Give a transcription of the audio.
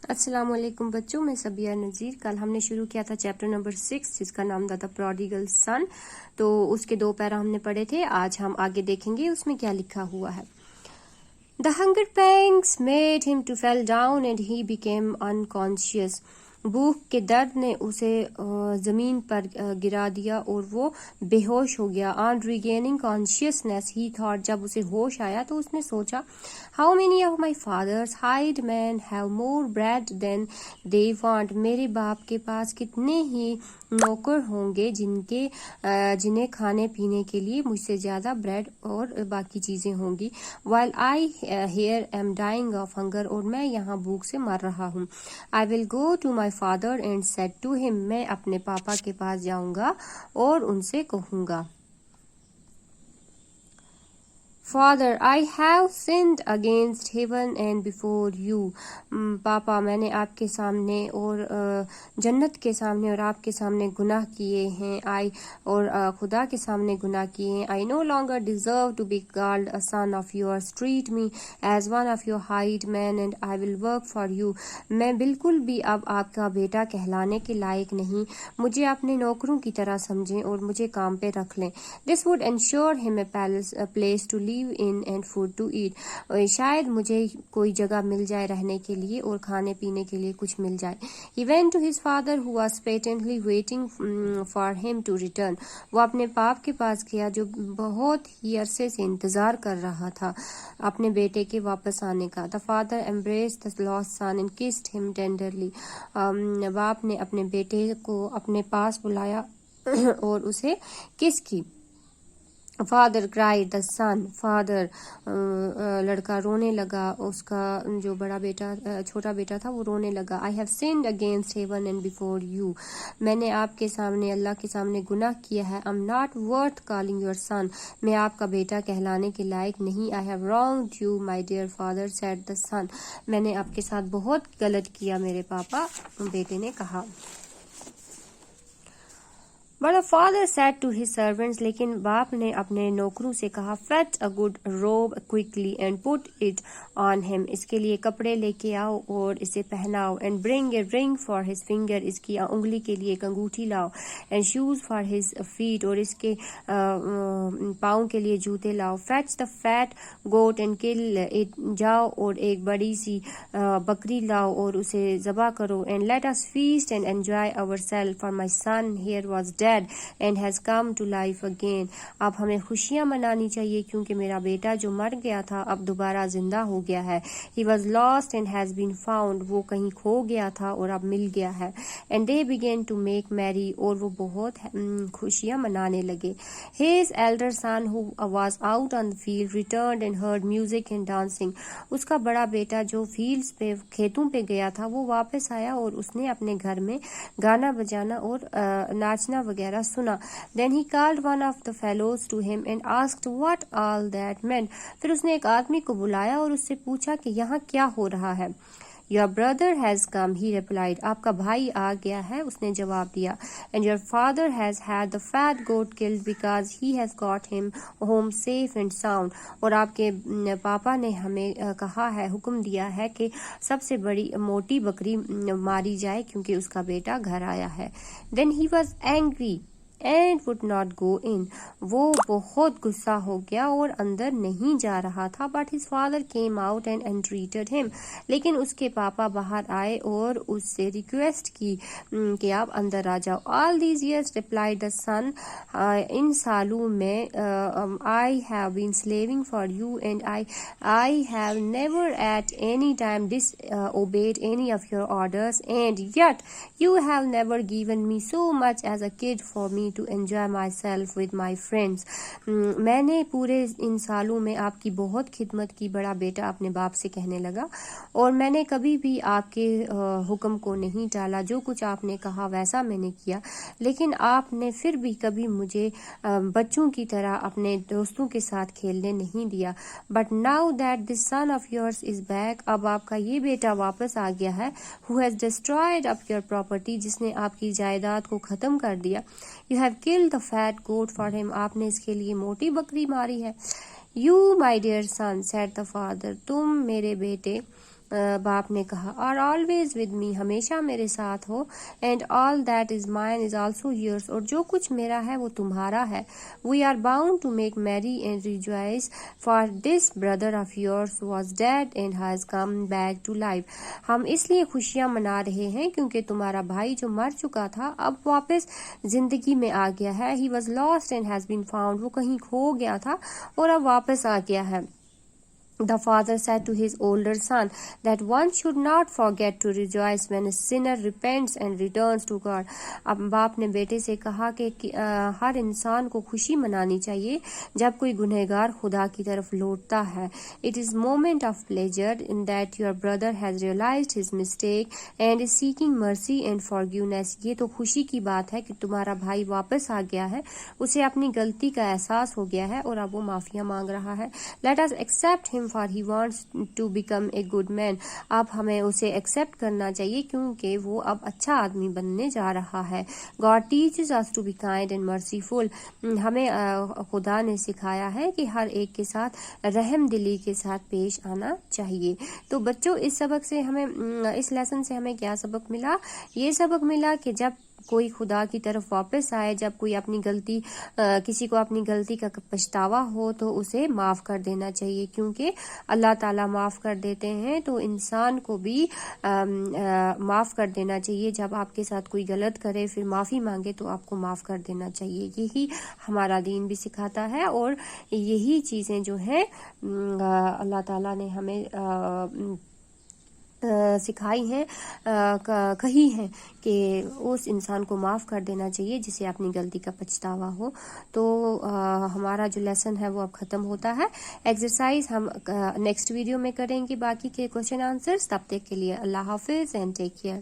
السلام علیکم بچوں، میں سبیہ نذیر۔ کل ہم نے شروع کیا تھا چیپٹر نمبر 6 جس کا نام تھا دا پروڈیگل سن، تو اس کے 2 پیرا ہم نے پڑھے تھے۔ آج ہم آگے دیکھیں گے اس میں کیا لکھا ہوا ہے۔ The hunger pangs made him to fall down and he became unconscious. بھوک کے درد نے اسے زمین پر گرا دیا اور وہ بے ہوش ہو گیا۔ On regaining consciousness he thought، جب اسے ہوش آیا تو اس نے سوچا How many of my father's hired men have more bread than they want؟ میرے باپ کے پاس کتنے ہی نوکر ہوں گے جنہیں کھانے پینے کے لیے مجھ سے زیادہ بریڈ اور باقی چیزیں ہوں گی۔ While I here am dying of hunger، اور میں یہاں بھوک سے مر رہا ہوں۔ I will go to my father and said to him، میں اپنے پاپا کے پاس جاؤں گا اور ان سے کہوں گا Father, I have sinned against heaven and before you. پاپا، میں نے آپ کے سامنے اور جنت کے سامنے اور آپ کے سامنے گناہ کیے ہیں۔ اور خدا کے سامنے گناہ کیے ہیں۔ I no longer deserve to be called a son of yours. Treat me as one of your hired men and I will work for you. میں بالکل بھی اب آپ کا بیٹا کہلانے کے لائق نہیں۔ مجھے اپنے نوکروں کی طرح سمجھیں اور مجھے کام پہ رکھ لیں۔ This would ensure him a place to live in and food to eat. شاید مجھے کوئی جگہ مل جائے رہنے کے لیے اور کھانے پینے کے لیے کچھ مل جائے۔ He went to his father who was patiently waiting for him to return. وہ اپنے باپ کے پاس گیا جو بہت ہی عرصے سے انتظار کر رہا تھا اپنے بیٹے کے واپس آنے کا۔ The father embraced the lost son and kissed him tenderly. باپ نے اپنے بیٹے کو اپنے پاس بلایا اور اسے کس کی۔ Father cried the son. Father لڑکا رونے لگا، اس کا جو چھوٹا بیٹا تھا وہ رونے لگا۔ I have sinned against heaven and before you. میں نے آپ کے سامنے اللہ کے سامنے گناہ کیا ہے۔ I'm not worth calling your son. میں آپ کا بیٹا کہلانے کے لائق نہیں۔ I have wronged you my dear father, said the son. میں نے آپ کے ساتھ بہت غلط کیا میرے پاپا، بیٹے نے کہا۔ But the father said to his servants، لیکن باپ نے اپنے نوکروں سے کہا Fetch a good robe quickly and put it on him. اس کے لیے کپڑے لے کے آؤ اور اسے پہناؤ۔ And bring a ring for his finger. اس کی انگلی کے لیے ایک انگوٹھی لاؤ۔ And shoes for his feet. اور اس کے پاؤں کے لیے جوتے لاؤ۔ Fetch the fat goat and kill it. جاؤ اور ایک بڑی سی بکری لاؤ اور اسے ذبح کرو۔ And let us feast and enjoy ourselves, for my son here was dead and has come to life again. اب ہمیں خوشیاں منانی چاہیے کیونکہ میرا بیٹا جو مر گیا تھا اب دوبارہ زندہ ہو گیا ہے۔ He was lost and has been found. وہ کہیں کھو گیا تھا اور اب مل گیا ہے۔ And they began to make merry. اور وہ بہت خوشیاں منانے لگے۔ His elder son who was out on the field returned and heard music and dancing. اس کا بڑا بیٹا جو فیلڈز پہ کھیتوں پہ گیا تھا وہ واپس آیا اور اس نے اپنے گھر میں گانا بجانا اور ناچنا وغیرہ سنا۔ Then he called one of the fellows to him and asked what all that meant. پھر اس نے ایک آدمی کو بلایا اور اس سے پوچھا کہ یہاں کیا ہو رہا ہے۔ Your brother has come, he replied. آپ کا بھائی آ گیا ہے، اس نے جواب دیا۔ And your father has had the fat goat killed because he has got him home safe and sound. اور آپ کے پاپا نے ہمیں کہا ہے، حکم دیا ہے کہ سب سے بڑی موٹی بکری ماری جائے کیونکہ اس کا بیٹا گھر آیا ہے۔ Then he was angry and would not go in. وہ بہت غصہ ہو گیا اور اندر نہیں جا رہا تھا۔ But his father came out and entreated him. لیکن اس کے پاپا باہر آئے اور اس سے ریکویسٹ کی کہ آپ اندر آ جاؤ۔ All these years, replied the son, ان سالوں میں I have been slaving for you and I have never at any time disobeyed any of your orders, and yet you have never given me so much as a kid for me to enjoy myself with my friends. میں نے پورے ان سالوں میں آپ کی بہت خدمت کی، بڑا بیٹا اپنے باپ سے کہنے لگا، اور میں نے کبھی بھی آپ کے حکم کو نہیں ٹالا۔ جو کچھ آپ نے کہا ویسا میں نے کیا، لیکن آپ نے پھر بھی کبھی مجھے بچوں کی طرح اپنے دوستوں کے ساتھ کھیلنے نہیں دیا۔ But now that this son of yours is back، اب آپ کا یہ بیٹا واپس آ گیا ہے، who has destroyed up your property، جس نے آپ کی جائیداد کو ختم کر دیا۔ You have killed the fat goat for him، آپ نے اس کے لیے موٹی بکری ماری ہے۔ You my dear son, said the father، تم میرے بیٹے باپ نے کہا are always with me, ہمیشہ میرے ساتھ ہو, and all that is mine is also yours, اور جو کچھ میرا ہے وہ تمہارا ہے. We are bound to make merry and rejoice, for this brother of yours was dead and has come back to life. ہم اس لیے خوشیاں منا رہے ہیں کیونکہ تمہارا بھائی جو مر چکا تھا اب واپس زندگی میں آ گیا ہے. He was lost and has been found. وہ کہیں کھو گیا تھا اور اب واپس آ گیا ہے. The father said to his older son that one should not forget to rejoice when a sinner repents and returns to God. اب باپ نے بیٹے سے کہا کہ ہر انسان کو خوشی منانی چاہیے جب کوئی گنہگار خدا کی طرف لوٹتا ہے. It is moment of pleasure in that your brother has realized his mistake and is seeking mercy and forgiveness. یہ تو خوشی کی بات ہے کہ تمہارا بھائی واپس آ گیا ہے, اسے اپنی غلطی کا احساس ہو گیا ہے اور اب وہ معافیاں مانگ رہا ہے. Let us accept him for he wants to become a good man. اب ہمیں اسے ایکسپٹ کرنا چاہیے کیونکہ وہ اب اچھا آدمی بننے جا رہا ہے. God teaches us to be kind and merciful. ہمیں خدا نے سکھایا ہے کہ ہر ایک کے ساتھ رحم دلی کے ساتھ پیش آنا چاہیے. تو بچوں اس سبق سے ہمیں اس لیسن سے ہمیں کیا سبق ملا؟ یہ سبق ملا کہ جب کوئی خدا کی طرف واپس آئے, جب کوئی اپنی غلطی کسی کو اپنی غلطی کا پچھتاوا ہو تو اسے معاف کر دینا چاہیے, کیونکہ اللہ تعالیٰ معاف کر دیتے ہیں تو انسان کو بھی معاف کر دینا چاہیے. جب آپ کے ساتھ کوئی غلط کرے پھر معافی مانگے تو آپ کو معاف کر دینا چاہیے. یہی ہمارا دین بھی سکھاتا ہے اور یہی چیزیں جو ہیں اللہ تعالیٰ نے ہمیں سکھائی ہیں, کہی ہیں کہ اس انسان کو معاف کر دینا چاہیے جسے اپنی غلطی کا پچھتاوا ہو. تو ہمارا جو لیسن ہے وہ اب ختم ہوتا ہے. ایکسرسائز ہم نیکسٹ ویڈیو میں کریں گے باقی کے کوشچن آنسرز. تب تک کے لیے اللہ حافظ اینڈ ٹیک کیئر.